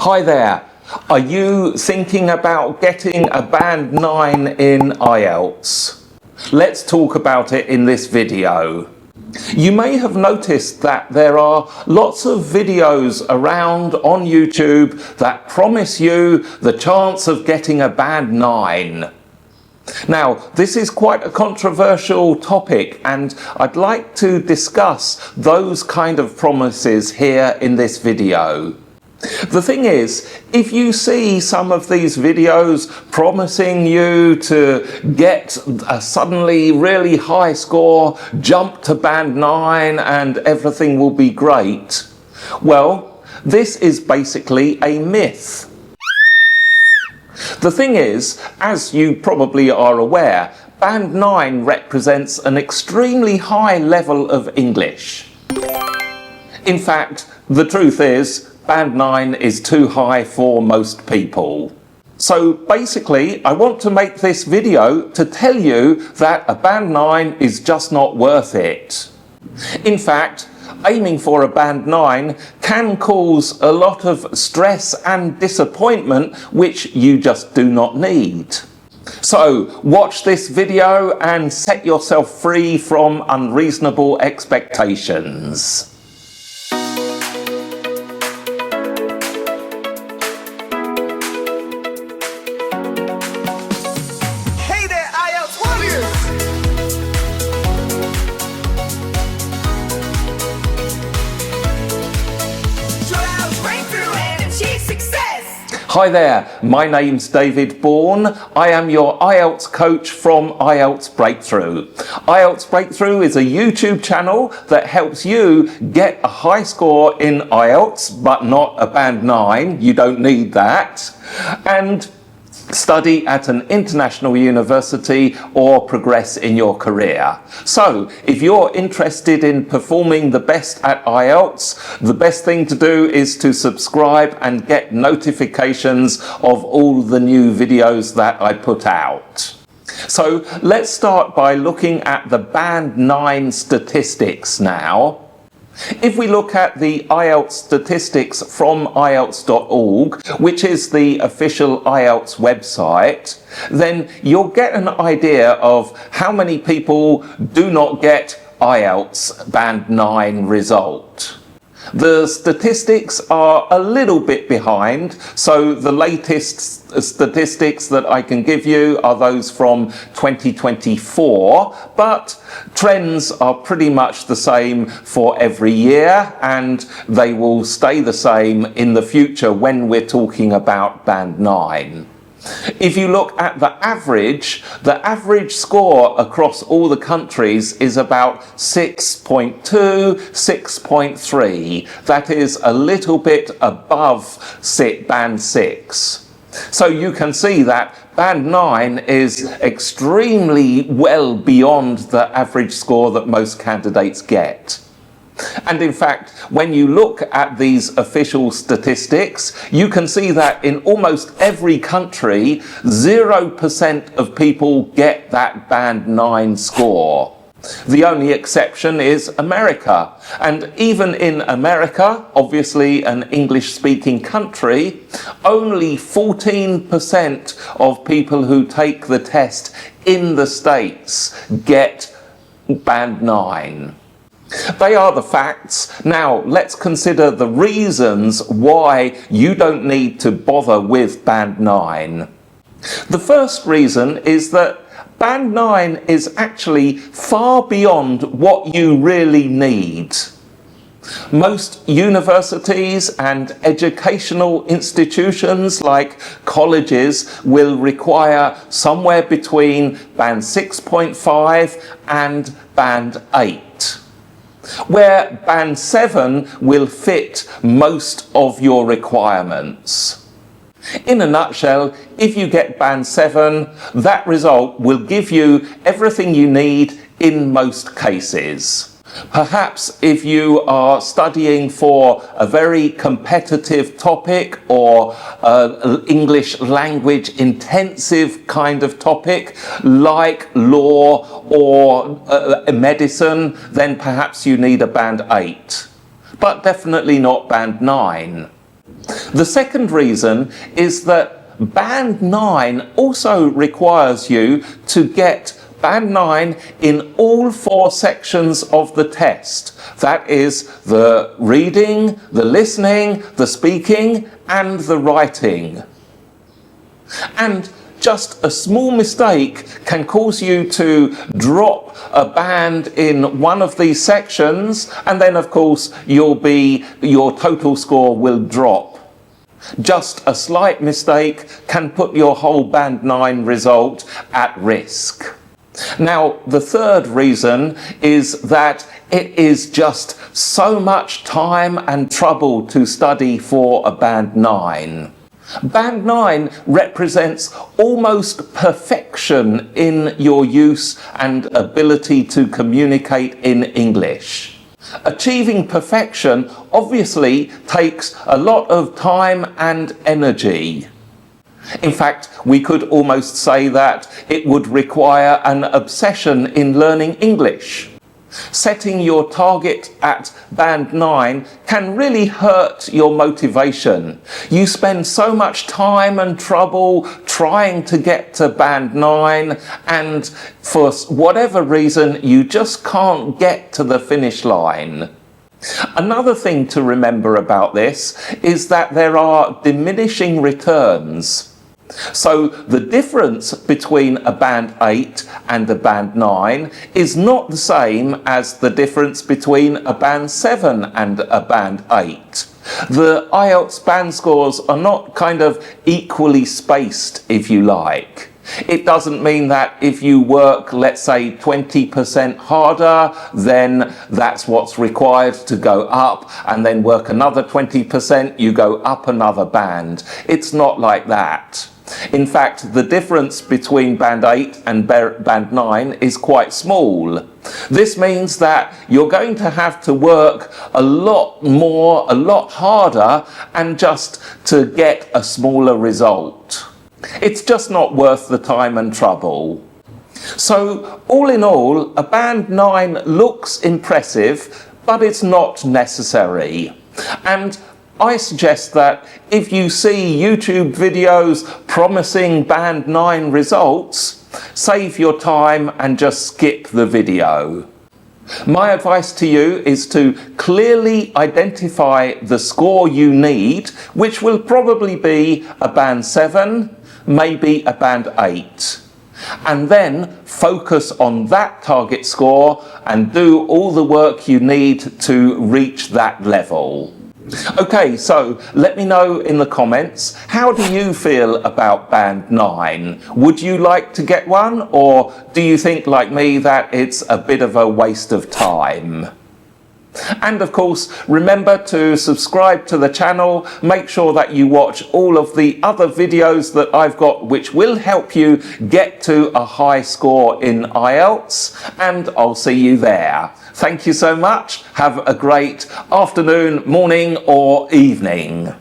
Hi there. Are you thinking about getting a band 9 in IELTS? Let's talk about it in this video. You may have noticed that there are lots of videos around on YouTube that promise you the chance of getting a band 9. Now, this is quite a controversial topic, and I'd like to discuss those kind of promises here in this video. The thing is, if you see some of these videos promising you to get a suddenly really high score, jump to band 9 and everything will be great, well, this is basically a myth. The thing is, as you probably are aware, band 9 represents an extremely high level of English. In fact, the truth is, band 9 is too high for most people. So basically, I want to make this video to tell you that a band 9 is just not worth it. In fact, aiming for a band 9 can cause a lot of stress and disappointment which you just do not need. So watch this video and set yourself free from unreasonable expectations. Hi there, my name's David Bourne. I am your IELTS coach from IELTSBreakthrough. IELTSBreakthrough is a YouTube channel that helps you get a high score in IELTS, but not a band 9. You don't need that. And study at an international university or progress in your career. So, if you're interested in performing the best at IELTS, the best thing to do is to subscribe and get notifications of all the new videos that I put out. So, let's start by looking at the band 9 statistics now. If we look at the IELTS statistics from IELTS.org, which is the official IELTS website, then you'll get an idea of how many people do not get IELTS band 9 result. The statistics are a little bit behind, so the latest statistics that I can give you are those from 2024, but trends are pretty much the same for every year, and they will stay the same in the future when we're talking about band 9. If you look at the average score across all the countries is about 6.2, 6.3. That is a little bit above band 6. So you can see that band 9 is extremely well beyond the average score that most candidates get. And in fact, when you look at these official statistics, you can see that in almost every country, 0% of people get that band 9 score. The only exception is America. And even in America, obviously an English-speaking country, only 14% of people who take the test in the States get band 9. They are the facts. Now, let's consider the reasons why you don't need to bother with band 9. The first reason is that band 9 is actually far beyond what you really need. Most universities and educational institutions like colleges will require somewhere between band 6.5 and band 8. Where band 7 will fit most of your requirements. In a nutshell, if you get band 7, that result will give you everything you need in most cases. Perhaps if you are studying for a very competitive topic or English language intensive kind of topic like law or medicine, then perhaps you need a band 8. But definitely not band 9. The second reason is that Band 9 also requires you to get Band 9 in all 4 sections of the test. That is the reading, the listening, the speaking, and the writing. And just a small mistake can cause you to drop a band in one of these sections, and then of course your total score will drop. Just a slight mistake can put your whole Band 9 result at risk. Now, the third reason is that it is just so much time and trouble to study for a Band 9. Band 9 represents almost perfection in your use and ability to communicate in English. Achieving perfection obviously takes a lot of time and energy. In fact, we could almost say that it would require an obsession in learning English. Setting your target at Band 9 can really hurt your motivation. You spend so much time and trouble trying to get to Band 9, and for whatever reason you just can't get to the finish line. Another thing to remember about this is that there are diminishing returns. So the difference between a Band 8 and a Band 9 is not the same as the difference between a Band 7 and a Band 8. The IELTS band scores are not kind of equally spaced, if you like. It doesn't mean that if you work, let's say, 20% harder, then that's what's required to go up, and then work another 20%, you go up another band. It's not like that. In fact, the difference between Band 8 and Band 9 is quite small. This means that you're going to have to work a lot more, a lot harder, and just to get a smaller result. It's just not worth the time and trouble. So, all in all, a Band 9 looks impressive, but it's not necessary. And I suggest that if you see YouTube videos promising Band 9 results, save your time and just skip the video. My advice to you is to clearly identify the score you need, which will probably be a Band 7, maybe a Band 8. And then focus on that target score and do all the work you need to reach that level. Okay, so let me know in the comments, how do you feel about Band 9? Would you like to get one, or do you think like me that it's a bit of a waste of time? And of course, remember to subscribe to the channel. Make sure that you watch all of the other videos that I've got, which will help you get to a high score in IELTS, and I'll see you there. Thank you so much. Have a great afternoon, morning, or evening.